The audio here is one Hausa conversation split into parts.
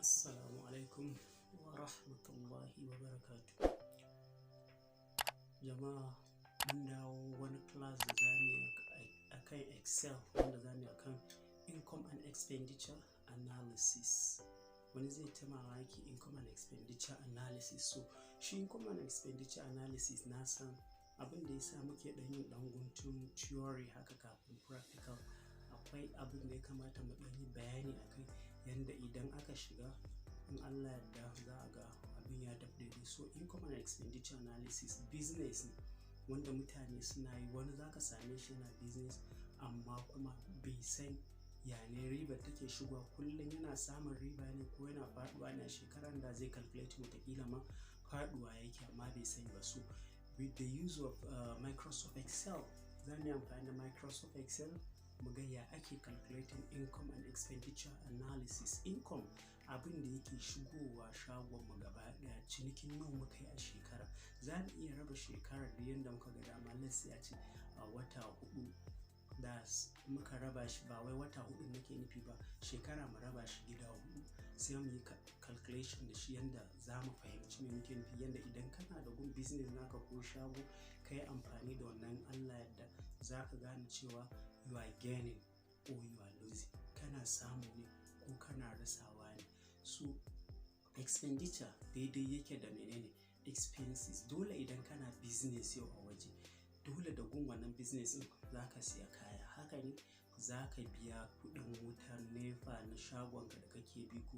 Assalamu alaikum wa rahmatullahi wa barakatuh. Jama'a, mun dawo wani class da zamu yi akan Excel, wanda zamu yi akan income and expenditure analysis. Wani zai ta mamaki income and expenditure analysis. So shi income and expenditure analysis na san abin da yasa muke yin guntun theory haka kafin practical. Akwai abin da ya kamata mu yi bayani akai yanda idan aka shiga, in Allah yadda za a ga abin ya tafi daidai. So income and expenditure analysis business ne wanda mutane suna yi. Wani zaka same shi yana business amma kuma bai san yane riba take shigowa. Kullum yana samun riba ne ko yana faduwa ne. Shekaran da zai calculate wataƙila ma faduwa yake amma bai sani ba. So with the use of Microsoft Excel, zamu yi amfani da Microsoft Excel mu ga ya ake calculating income and expenditure analysis. Income abin da yake shigowa shagon mu gaba daya, cinikin nawa muka yi a shekara. Za mu iya raba shekarar da yanda muka ga dama. Let's say a ce a wata hudu da muka raba shi, ba wai wata hudu nake nufi ba, shekara mu raba shi gida hudu, sai mu yi calculation da shi yanda za mu fahimci me muke nufi. Yanda idan kana da gun business naka ko shago ka yi amfani da wannan, Allah yadda za ka gane cewa you are gaining or you are losing. Kana samu ne ko kana rasawa ne. So expenditure daidai yake da menene expenses. Dole idan kana business yau a waje, dole da gun wannan business din za ka siya kaya, haka ne za ka biya kudin wutar nefa na shagonka da kake bi ko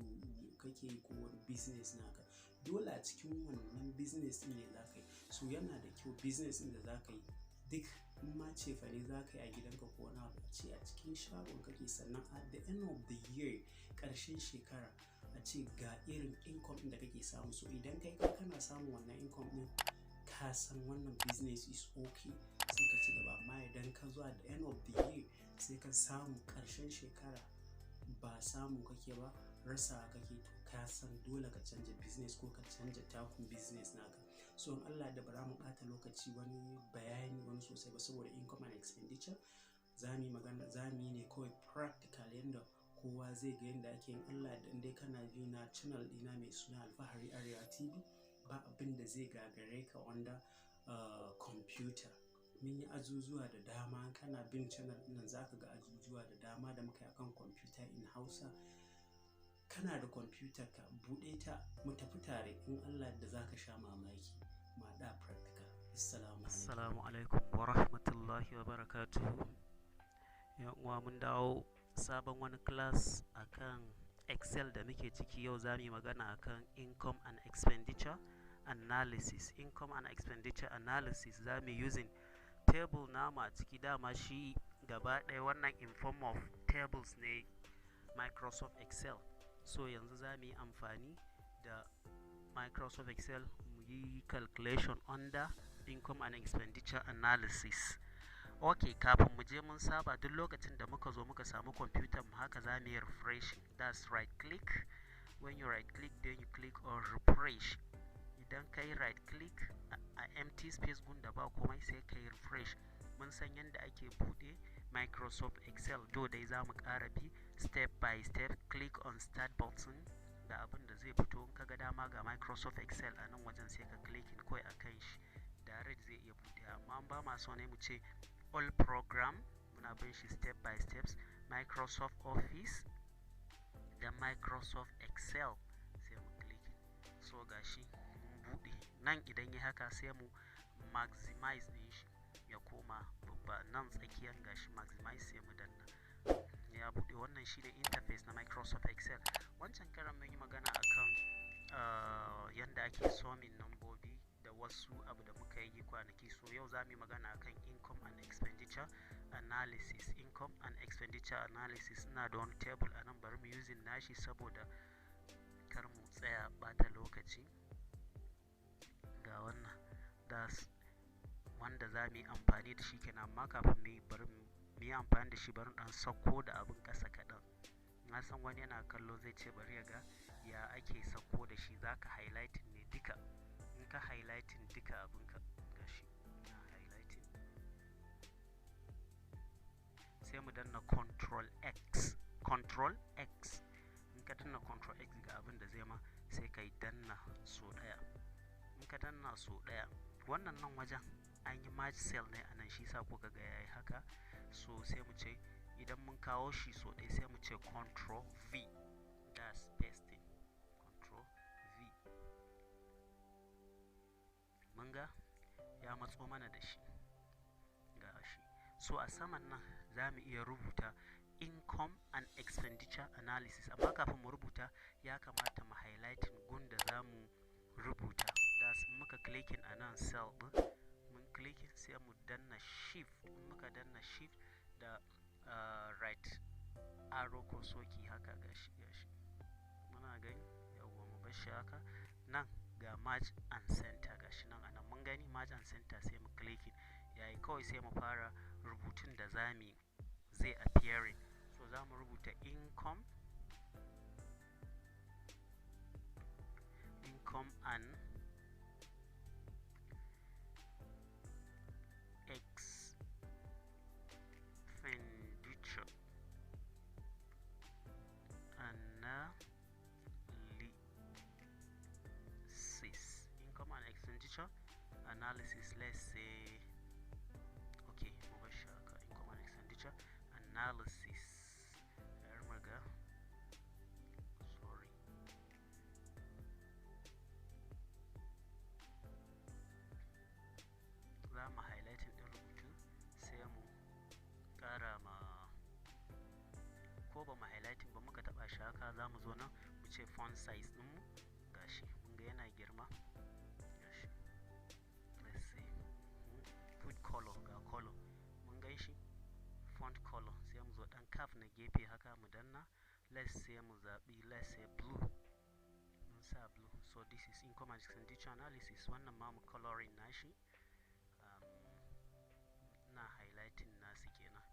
kake yi ko wani business naka. Dole a cikin wannan business din ne za ka yi. So yana da kyau business din da za ka yi duk ma cefane za ka yi a gidanka ko wani abu, a ce a cikin shagon kake, sannan at the end of the year, ƙarshen shekara, a ce ga irin income da kake samu. So idan kai kana samun wannan income din, ka san wannan business is okay, sai ka ci gaba. Amma idan ka zo at the end of the year sai ka samu ƙarshen shekara ba samu kake ba, rasa kake, to ka san dole ka canja business ko ka canja takun business naka. So in Allah da bara mu ɓata lokaci wani bayani wani sosai ba, saboda income and expenditure zamu yi magana, zamu yi ne kawai practical yanda kowa zai ga yanda ake yin. Allah da dai kana bi na channel dina mai suna Alfahari Arewa TV, ba abin da zai gagare ka wanda computer. Mun yi azuzuwa da dama. Kana bin channel ɗin za ka ga azuzuwa da dama da muka yi akan computer in Hausa. Kana da computer ka buɗe ta mu tafi tare, in Allah da za ka sha mamaki. Ma da practical. Assalamu alaikum wa rahmatullahi wa barakatuhu. Yan uwa, mun dawo sabon wani class akan Excel da muke ciki. Yau za mu yi magana akan income and expenditure analysis. Income and expenditure analysis za mu using table nama a ciki. Dama shi gaba ɗaya wannan in form of tables ne Microsoft Excel. So yanzu za mu yi amfani da Microsoft Excel mu yi calculation under income and expenditure analysis. Okay, kafin mu je mun saba duk lokacin da muka zo muka samu computer mu haka za mu yi refreshing. That's right click. When you right click, then you click on refresh. Idan ka yi right click a empty space gun da ba komai, sai ka yi refresh. Mun san yadda ake buɗe Microsoft Excel, do dai za mu ƙara bi step by step. Click on start button da abin da zai fito. In ka ga dama ga Microsoft Excel a nan wajen, sai ka clicking kawai a kan shi, direct zai iya buɗe. Amma an ba ma so ne mu ce all program, muna bin shi step by steps. Microsoft Office da Microsoft Excel, sai mu clicking. So gashi mun buɗe nan. Idan yi haka sai mu maximize din shi ya koma babba. Nan tsakiyar gashi maximize, sai mu danna, ya buɗe. Wannan shine interface na Microsoft Excel. Wancan karan mun yi magana akan yanda ake summing nambobi da wasu abu da muka yi kwanaki. So yau za mu yi magana akan income and expenditure analysis. Income and expenditure analysis, ina da wani table a nan, bari mu using nashi saboda kar mu tsaya bata lokaci. Ga wannan das wanda za mu yi amfani da shi kenan. Amma kafin mu yi amfani da shi, bari dan sako da abin ƙasa kaɗan. Na san wani yana kallo zai ce bari ya ga ya ake sako da shi. Za ka highlighting ne duka. In ka highlighting duka abinka, gashi na highlighting, sai mu danna control X. In ka danna control X ga abin da zai ma, sai ka yi danna so ɗaya. In ka danna so ɗaya, wannan nan wajen an yi match cell ne a nan, shi sa kuka ga yayi haka. So sai mu ce idan mun kawo shi so ɗaya sai mu ce control V, that's pasting, control V. Mun ga ya matso mana da shi, ga shi. So a saman nan za mu iya rubuta income and expenditure analysis, amma kafin mu rubuta ya kamata mu highlighting gun da za mu rubuta. Das muka clicking a nan cell ɗin, mun clicking sai mu danna shift, in muka danna shift da right arrow ko soki haka, gashi muna gani, yawwa mu bar shi haka. Nan ga match and center, gashi nan anan mun gani match and center, sai mu clicking yayi, kawai sai mu fara rubutun da zai appearing. So za mu rubuta income and expenditure analysis. Income and expenditure analysis, let's say, okay, income and expenditure analysis. Sorry. Za mu highlighting ɗin rubutu sai mu ƙara ma, ko ba mu highlighting ba muka taɓa shi haka, za mu zo nan mu ce font size ɗinmu, gashi mun ga yana girma, gashi. Let's see, put color, ga color mun gan shi, font color, sai mu zo ɗan curve na gefe haka mu danna. Let's say mu zaɓi, let's say blue, mun sa blue. So this is income and expenditure analysis. Wannan ma mu coloring nashi, na highlighting nasu kenan,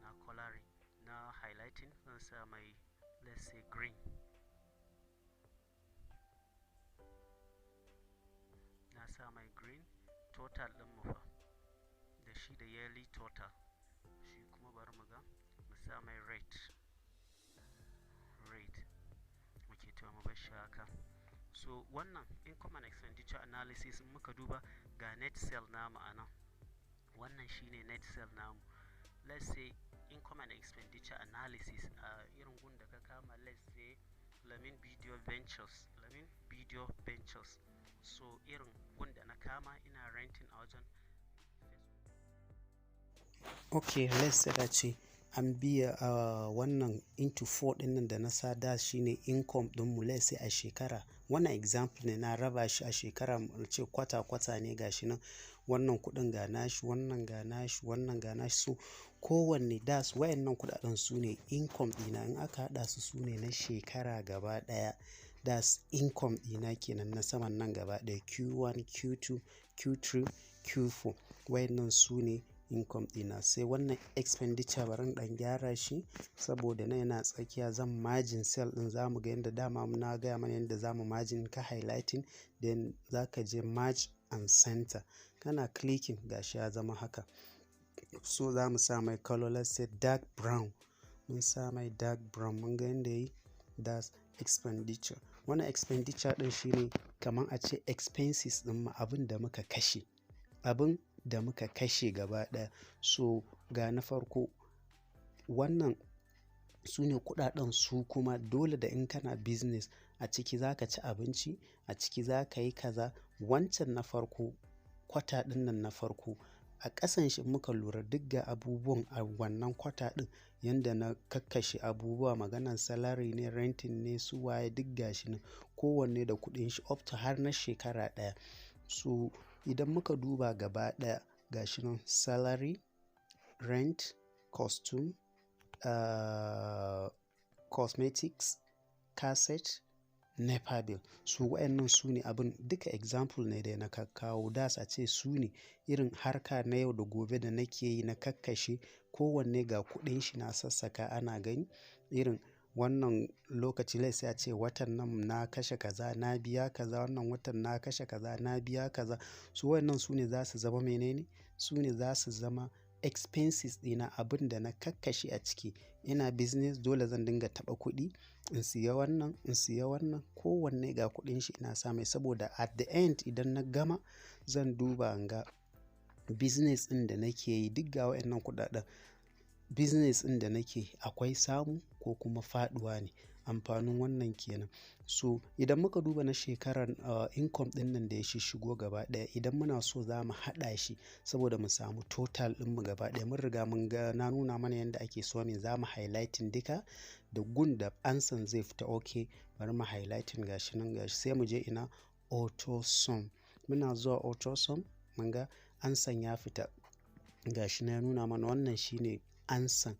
na coloring, na highlighting, zan sa mai, let's say green. Na sa mai green. Total ɗin mu fa da shi da yearly total, shi kuma bari mu ga, mu sa mai rate. Muke to mu bar shi haka. So wannan income and expenditure analysis, in muka duba ga net sale namu a nan, wannan shine net sale namu. Let's say income and expenditure analysis a irin gun da ka kama, let's say Lamin Video Ventures. So irin gun da na kama ina renting a wajen. Okay, let's say that ce an biya wannan into 4 ɗin nan da na sa, da shine income ɗinmu, let's say a shekara. Wannan example ne na raba shi a shekara, ce kwata ne, gashi nan wannan kuɗin ga nashi, wannan ga nashi, wannan ga nashi. So kowanne das wayannan kuɗaɗen su ne income ɗina, in aka haɗa su ne na shekara gaba ɗaya. Das income ɗina kenan na saman nan gaba ɗaya, Q1, Q2, Q3, Q4, wayannan su ne income ɗina. Sai wannan expenditure bari ɗan gyara shi saboda nan yana tsakiya, zan margin cell ɗin, za mu ga yadda dama na gaya mana yadda za mu margin, ka highlighting, then za ka je match and center, kana clicking, gashi ya zama haka. So za mu sa mai color, let's say dark brown, mun sa mai dark brown, mun ga yadda yi, that's expenditure. Wannan expenditure ɗin shine kamar a ce expenses ɗin mu, abin da muka kashe gaba ɗaya. So ga na farko, wannan su ne kuɗaɗen, su kuma dole da in kana business a ciki za ka ci abinci, a ciki za ka yi kaza. Wancan na farko, kwata ɗin nan na farko, a ƙasan shi muka lura duk ga abubuwan a wannan kwata ɗin, yanda na kakkashe abubuwa, maganan salary ne, renting ne, su waye, duk gashi nan kowanne da kuɗin shi up to har na shekara ɗaya. So idan muka duba gaba ɗaya, gashi nan salary, rent, costume, cosmetics, cassette, NEPA bill. So wayannan su ne abin, duka example ne da na kawo, das a ce su ne irin harka na yau da gobe da nake yi, na kakkashe kowanne ga kuɗin shi na sassaka, ana gani. Irin wannan lokaci lai sai a ce watan nan na kashe kaza, na biya kaza, wannan watan na kashe kaza, na biya kaza. So wayannan su ne za su zama menene, su ne za su zama expenses ɗina, abin da na kakkashe a ciki. Ina business, dole zan dinga taɓa kuɗi in siya wannan, kowanne ga kuɗin shi ina sa mai, saboda at the end idan na gama zan duba in ga business ɗin da nake yi duk ga waɗannan kuɗaɗen, business ɗin da nake akwai samu ko kuma faɗuwa ne. Amfanin wannan kenan. So idan muka duba na shekarar income ɗin nan da ya shigo gaba ɗaya, idan muna so za mu haɗa shi saboda mu samu total ɗinmu gaba ɗaya, mun riga mun ga na nuna mana yadda ake summing, za mu highlighting duka da gun da ansan zai fita. Okay, bari mu highlighting gashi nan gashi, sai mu je ina auto sum. Muna zuwa auto sum mun ga ansan ya fita gashi na, ya nuna mana wannan shine ansan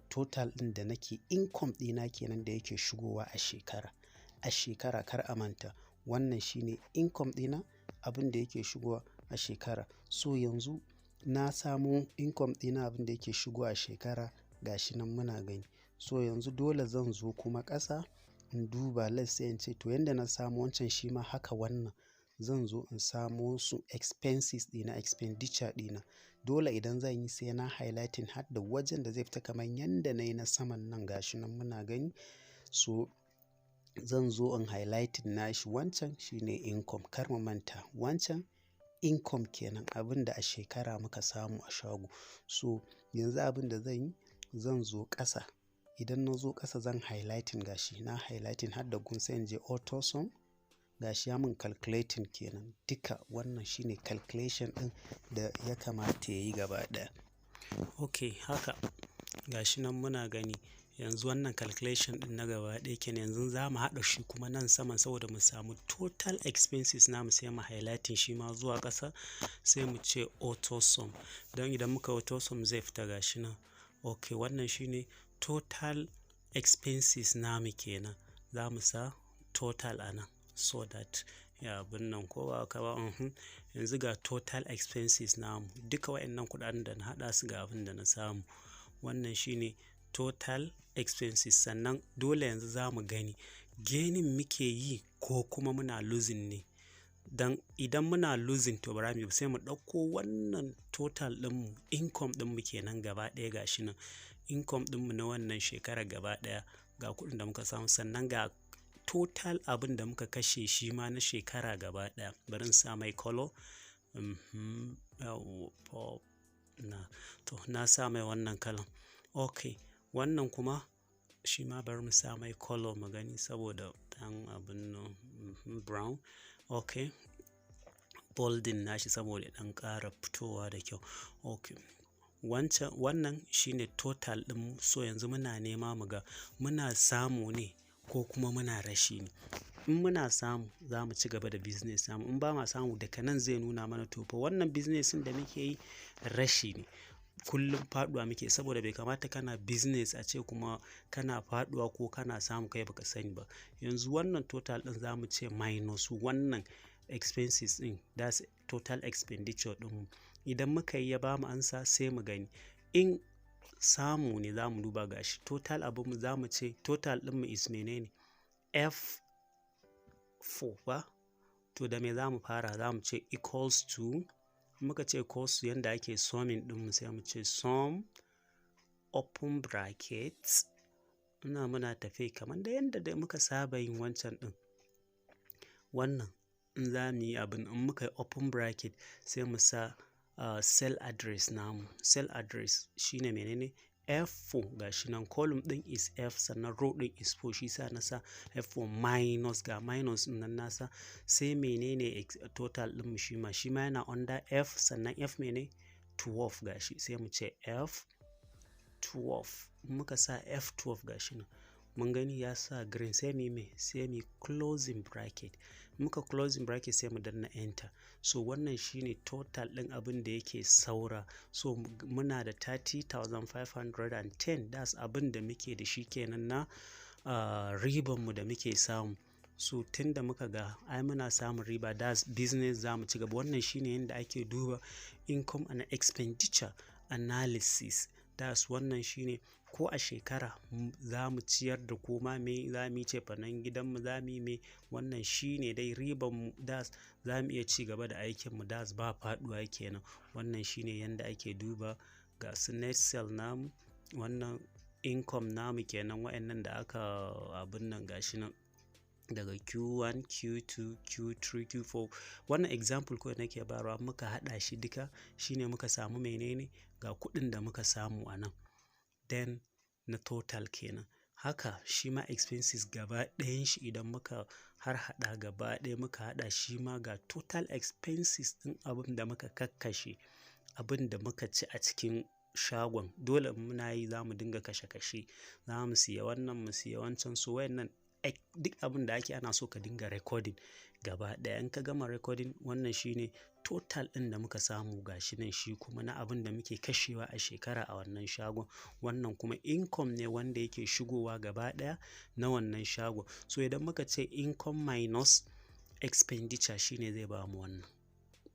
total ɗin da nake, income ɗina kenan da yake shigowa a shekara kar a manta, wannan shine income ɗina, abin da yake shigowa a shekara. So yanzu na samu income ɗina, abin da yake shigowa a shekara gashi nan muna gani. So yanzu dole zan zo kuma ƙasa in duba, let's say in ce to yanda na samu wancan shi ma haka wannan zan zo in samo su expenses ɗina, expenditure ɗina. Dole idan zan yi sai na highlighting har da wajen da zai fita kamar yanda na yi na saman nan gashi nan muna gani. So zan zo in highlighting nashi, wancan shine income, kar mu manta wancan income kenan, abin da a shekara muka samu a shago. So yanzu abin da zan yi, zan zo ƙasa, idan na zo ƙasa zan highlighting gashi, na highlighting har da gun, sai in je auto sum gashi ya mun calculating kenan. Duka wannan shine calculation ɗin da ya kamata ya yi gaba ɗaya. Okay, haka gashi nan muna gani yanzu wannan calculation ɗin na gaba ɗaya kenan. Yanzu za mu haɗa shi kuma nan saman saboda mu samu total expenses namu, sai mu highlighting shi ma zuwa ƙasa, sai mu ce auto sum, don idan muka auto sum zai fita gashi nan. Okay, wannan shine total expenses namu kenan, za mu sa total a nan so that ya abin nan ko ba ka ba. Yanzu ga total expenses namu, duka waɗannan kuɗaɗen da na haɗa su ga abin da na samu, wannan shine total expenses. Sannan dole yanzu za mu gani gaining muke yi ko kuma muna losing ne. Dan idan muna losing to bara mu sai mu ɗauko wannan total ɗinmu, income ɗinmu kenan gaba ɗaya gashi nan, income ɗinmu na wannan shekara gaba ɗaya ga kuɗin da muka samu, sannan ga total abin da muka kashe shi ma na shekara gaba ɗaya. Bari in sa mai color, na sa mai wannan kalan. Okay, wannan kuma shi ma bari mu sa mai color mu gani saboda ɗan abin nan brown. Okay, bolding nashi saboda ɗan ƙara fitowa da kyau. Okay, wannan shine total ɗin. So yanzu muna nema mu ga muna samu ne ko kuma muna rashi ne. In muna samu za mu ci gaba da business samu, in ba ma samu daga nan zai nuna mana to fa wannan business da muke yi rashi ne, kullum faduwa muke, saboda bai kamata kana business a ce kuma kana faduwa ko kana samu kai baka sani ba. Yanzu wannan total din zamu ce minus wannan expenses din, that's total expenditure din. Idan muka yi ya bamu ansa sai mu gani, in samu ne zamu duba gashi total abin mu zamu ce total din mu is menene F4 ba, to da me zamu fara, zamu ce equals to, muka ce equals to yanda ake summing din mu sai mu ce sum open brackets, muna tafe kamar da yanda da muka saba yin wancan din. Wannan in za mu yi abin, in muka yi open bracket sai mu sa cell address namu. Cell address shine menene F4, gashi nan column din is F, sannan row din is 4, shi sa na sa F4 minus, ga minus din nan nasa, sai menene total din mu shi ma yana under F, sannan F mene 12 gashi, sai mu ce F12. Muka sa F12 gashi nan mun gani ya sa green, sai mu closing bracket. Muka closing bracket sai mu danna enter. So wannan shine total din abin da yake saura. So muna da 30,510, that's abin da muke da shi kenan na riban mu da muke samu. So tun da muka ga ai muna samun riba, that's business, za mu ci gaba. Wannan shine yadda ake duba income and expenditure analysis, that's wannan shine ko a shekara za mu ciyar da koma me, za mu yi cefanen gidanmu, za mu yi me, wannan shi ne dai ribanmu, das za mu iya ci gaba da aikinmu, das ba faɗuwa kenan. Wannan shi ne yanda ake duba ga su net sale namu, wannan income namu kenan, wa'annan da aka abin nan gashi nan daga Q1, Q2, Q3, Q4. Wannan example kawai nake bayarwa, muka haɗa shi duka shine muka samu menene ga kuɗin da muka samu a nan, then na total kenan. Haka shi ma expenses gaba ɗayan shi idan muka har haɗa gaba ɗaya muka haɗa shi ma ga total expenses ɗin abin da muka kakkashe, abin da muka ci a cikin shagon. Dole muna yi za mu dinga kashe-kashe, za mu siya wannan mu siya wancan, so wayannan duk abin da ake ana so ka dinga recording gaba ɗaya. In ka gama recording, wannan shine total ɗin da muka samu gashi nan, shi kuma na abin da muke kashewa a shekara a wannan shagon. Wannan kuma income ne wanda yake shigowa gaba ɗaya na wannan shagon. So idan muka ce income minus expenditure shine zai ba mu wannan.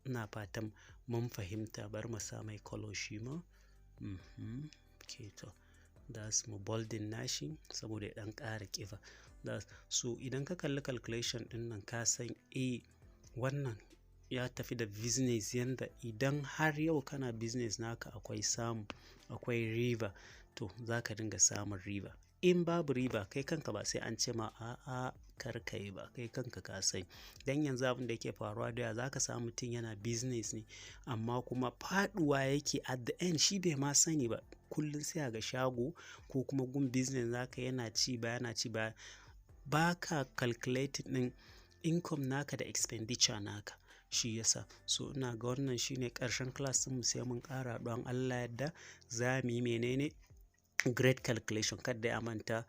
Ina fatan mun fahimta. Bari mu sa mai color shi ma. Okay, to that's mu bolding nashi saboda ya ɗan ƙara ƙiba. So idan ka kalli calculation ɗin nan ka san wannan ya tafi da business yanda idan har yau kana business naka akwai samu, akwai riba, to za ka dinga samun riba. In babu riba kai kanka ba sai an ce ma a'a kar ka yi ba, kai kanka ka sani. Dan yanzu abin da yake faruwa da za ka samu mutum yana business ne amma kuma faduwa yake at the end, shi bai ma sani ba. Kullum sai ga shago ko kuma gun business naka yana ci ba, yana ci ba, baka calculating din income naka da expenditure naka, shi yasa. So ina ga wannan shine karshen class din mu, sai mun ƙara don Allah yadda za mu yi menene grade calculation. Kada ya manta